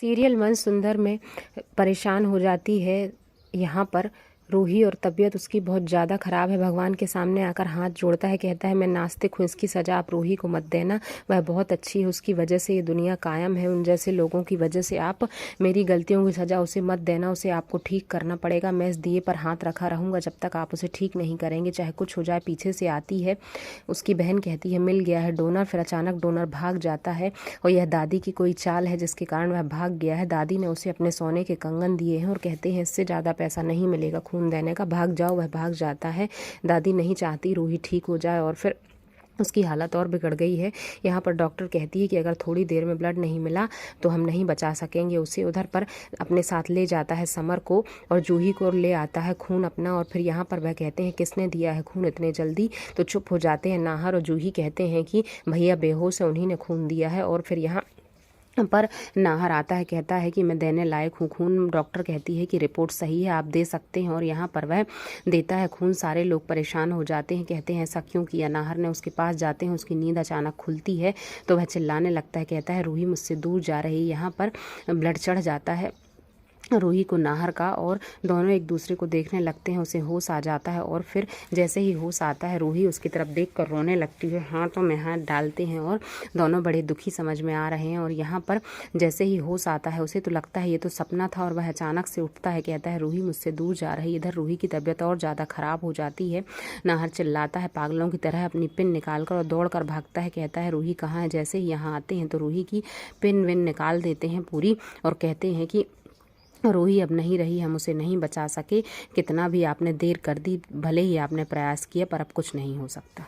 Serial मन सुंदर में परेशान हो जाती है। यहाँ पर रूही और तबीयत उसकी बहुत ज़्यादा ख़राब है। भगवान के सामने आकर हाथ जोड़ता है, कहता है मैं नास्तिक हूँ, इसकी सज़ा आप रूही को मत देना, वह बहुत अच्छी है, उसकी वजह से ये दुनिया कायम है, उन जैसे लोगों की वजह से आप मेरी गलतियों की सज़ा उसे मत देना, उसे आपको ठीक करना पड़ेगा। मैं इस दिए पर हाथ रखा रहूँगा जब तक आप उसे ठीक नहीं करेंगे, चाहे कुछ हो जाए। पीछे से आती है उसकी बहन, कहती है मिल गया है डोनर। फिर अचानक डोनर भाग जाता है और यह दादी की कोई चाल है जिसके कारण वह भाग गया है। दादी ने उसे अपने सोने के कंगन दिए हैं और कहते हैं इससे ज़्यादा पैसा नहीं मिलेगा खून देने का, भाग जाओ। वह भाग जाता है। दादी नहीं चाहती रूही ठीक हो जाए और फिर उसकी हालत और बिगड़ गई है। यहाँ पर डॉक्टर कहती है कि अगर थोड़ी देर में ब्लड नहीं मिला तो हम नहीं बचा सकेंगे उसे। उधर पर अपने साथ ले जाता है समर को और जूही को ले आता है खून अपना। और फिर यहाँ पर वह कहते हैं किसने दिया है खून इतने जल्दी, तो चुप हो जाते हैं नाहर और जूही कहते हैं कि भैया बेहोश है, उन्हीं ने खून दिया है। और फिर यहाँ पर नाहर आता है, कहता है कि मैं देने लायक हूँ खून। डॉक्टर कहती है कि रिपोर्ट सही है, आप दे सकते हैं। और यहाँ पर वह देता है खून। सारे लोग परेशान हो जाते हैं, कहते हैं ऐसा क्यों किया। नाहर ने उसके पास जाते हैं, उसकी नींद अचानक खुलती है तो वह चिल्लाने लगता है, कहता है रूही मुझसे दूर जा रही। यहाँ पर ब्लड चढ़ जाता है रूही को नाहर का और दोनों एक दूसरे को देखने लगते हैं। उसे होश आ जाता है और फिर जैसे ही होश आता है रूही उसकी तरफ देखकर रोने लगती है। हाथों में हाथ डालते हैं और दोनों बड़े दुखी समझ में आ रहे हैं। और यहाँ पर जैसे ही होश आता है उसे तो लगता है ये तो सपना था और वह अचानक से उठता है, कहता है रूही मुझसे दूर जा रही। इधर रूही की तबीयत और ज़्यादा ख़राब हो जाती है। नाहर चिल्लाता है पागलों की तरह, अपनी पिन निकाल कर और दौड़ कर भागता है, कहता है रूही कहाँ है। जैसे ही यहाँ आते हैं तो रूही की पिन विन निकाल देते हैं पूरी और कहते हैं कि रूही अब नहीं रही, हम उसे नहीं बचा सके। कितना भी आपने देर कर दी, भले ही आपने प्रयास किया, पर अब कुछ नहीं हो सकता।